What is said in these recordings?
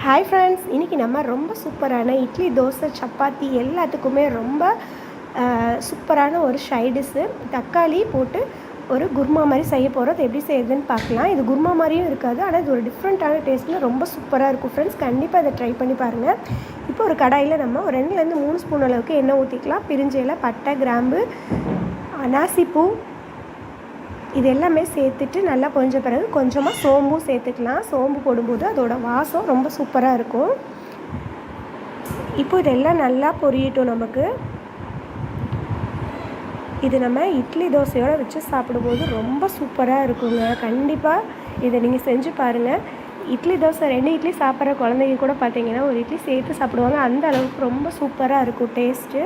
Hi friends, இன்றைக்கி நம்ம ரொம்ப சூப்பரான இட்லி, தோசை, சப்பாத்தி எல்லாத்துக்குமே ரொம்ப சூப்பரான ஒரு ஷைடிஷ்ஷு தக்காளி போட்டு ஒரு குருமா மாதிரி செய்ய போகிறோம். எப்படி செய்யுதுன்னு பார்க்கலாம். இது குருமா மாதிரியும் இருக்காது, ஆனால் இது ஒரு டிஃப்ரெண்ட்டான டேஸ்ட்டில் ரொம்ப சூப்பராக இருக்கும் ஃப்ரெண்ட்ஸ். கண்டிப்பாக இதை ட்ரை பண்ணி பாருங்கள். இப்போ ஒரு கடாயில் நம்ம ஒரு 2லேருந்து 3 ஸ்பூன் அளவுக்கு எண்ணெய் ஊற்றிக்கலாம். பிரிஞ்ச இலை, பட்டை, கிராம்பு, அனாசிப்பூ இது எல்லாமே சேர்த்துட்டு நல்லா கொஞ்சம் பிறகு கொஞ்சமாக சோம்பும் சேர்த்துக்கலாம். சோம்பு போடும்போது அதோடய வாசம் ரொம்ப சூப்பராக இருக்கும். இப்போ இதெல்லாம் நல்லா பொரியட்டும். நமக்கு இது நம்ம இட்லி தோசையோடு வச்சு சாப்பிடும்போது ரொம்ப சூப்பராக இருக்குங்க. கண்டிப்பாக இதை நீங்கள் செஞ்சு பாருங்கள். இட்லி தோசை 2 இட்லி சாப்பிட்ற குழந்தைங்க கூட பார்த்தீங்கன்னா ஒரு இட்லி சேர்த்து சாப்பிடுவாங்க. அந்த அளவுக்கு ரொம்ப சூப்பராக இருக்கும் டேஸ்ட்டு.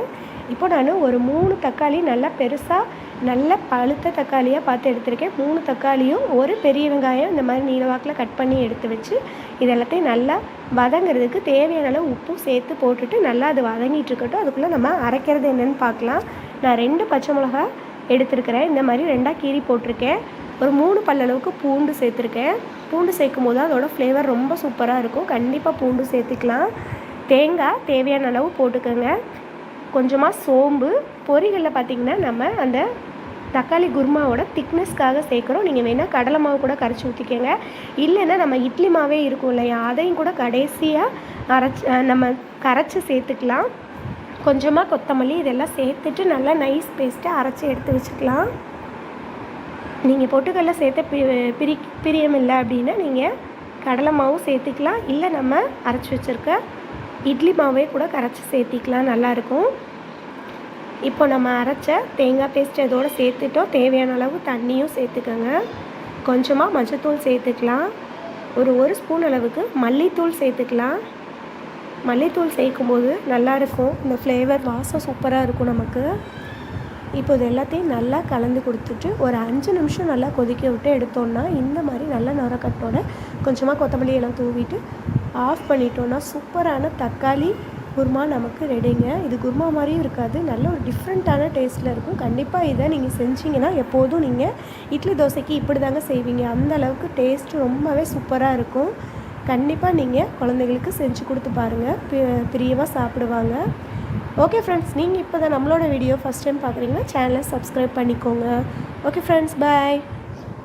இப்போ நான் ஒரு 3 தக்காளி நல்லா பெருசாக நல்ல பழுத்த தக்காளியாக பார்த்து எடுத்துருக்கேன். 3 தக்காளியும் ஒரு பெரிய வெங்காயம் இந்த மாதிரி நீளவாக்கில் கட் பண்ணி எடுத்து வச்சு இது எல்லாத்தையும் நல்லா வதங்கிறதுக்கு தேவையான அளவு உப்பும் சேர்த்து போட்டுட்டு நல்லா அது வதங்கிட்டு இருக்கட்டும். அதுக்குள்ளே நம்ம அரைக்கிறது என்னென்னு பார்க்கலாம். நான் 2 பச்சை மிளகா எடுத்துருக்கிறேன். இந்த மாதிரி 2ஆக கீறி போட்டிருக்கேன். ஒரு 3 பல்லளவுக்கு பூண்டு சேர்த்துருக்கேன். பூண்டு சேர்க்கும் போது அதோட ஃப்ளேவர் ரொம்ப சூப்பராக இருக்கும். கண்டிப்பாக பூண்டு சேர்த்துக்கலாம். தேங்காய் தேவையான அளவு போட்டுக்கோங்க. கொஞ்சமாக சோம்பு. பொரிகளில் பார்த்திங்கன்னா நம்ம அந்த தக்காளி குருமாவோட திக்னஸ்க்காக சேர்க்குறோம். நீங்கள் வேணால் கடலை மாவு கூட கரைச்சி ஊற்றிக்கோங்க. இல்லைன்னா நம்ம இட்லி மாவே இருக்கும் இல்லையா, அதையும் கூட கடைசியாக நம்ம கரைச்சி சேர்த்துக்கலாம். கொஞ்சமாக கொத்தமல்லி இதெல்லாம் சேர்த்துட்டு நல்லா நைஸ் பேஸ்ட்டை அரைச்சி எடுத்து வச்சுக்கலாம். நீங்கள் பொட்டுக்கடலை சேர்த்த பிரியம் இல்லை அப்படின்னா நீங்கள் கடலை மாவும் சேர்த்துக்கலாம். இல்லை நம்ம அரைச்சி வச்சுருக்க இட்லி மாவே கூட கரைச்சி சேர்த்திக்கலாம், நல்லாயிருக்கும். இப்போ நம்ம அரைச்ச தேங்காய் பேஸ்ட்டு இதோடு சேர்த்துட்டோம். தேவையான அளவு தண்ணியும் சேர்த்துக்கோங்க. கொஞ்சமாக மஞ்சத்தூள் சேர்த்துக்கலாம். ஒரு ஸ்பூன் அளவுக்கு மல்லித்தூள் சேர்த்துக்கலாம். மல்லித்தூள் சேர்க்கும்போது நல்லாயிருக்கும். இந்த ஃப்ளேவர் வாசம் சூப்பராக இருக்கும் நமக்கு. இப்போ இது எல்லாத்தையும் நல்லா கலந்து கொடுத்துட்டு ஒரு 5 நிமிஷம் நல்லா கொதிக்க விட்டு எடுத்தோன்னா இந்த மாதிரி நல்லா நுரக்கட்டோட கொஞ்சமாக கொத்தமல்லி எல்லாம் தூவிட்டு ஆஃப் பண்ணிட்டோன்னா சூப்பரான தக்காளி குருமா நமக்கு ரெடிங்க. இது குருமா மாதிரியும் இருக்காது, நல்ல ஒரு டிஃப்ரெண்ட்டான டேஸ்ட்டில் இருக்கும். கண்டிப்பாக இதை நீங்கள் செஞ்சிங்கன்னா எப்போதும் நீங்கள் இட்லி தோசைக்கு இப்படி தாங்க செய்வீங்க. அந்த அளவுக்கு டேஸ்ட்டு ரொம்பவே சூப்பராக இருக்கும். கண்டிப்பாக நீங்கள் குழந்தைகளுக்கு செஞ்சு கொடுத்து பாருங்கள், பிரியமாக சாப்பிடுவாங்க. ஓகே ஃப்ரெண்ட்ஸ், நீங்கள் இப்போ தான் நம்மளோட வீடியோ ஃபஸ்ட் டைம் பார்க்குறீங்கன்னா சேனலை சப்ஸ்கிரைப் பண்ணிக்கோங்க. ஓகே ஃப்ரெண்ட்ஸ், பாய்.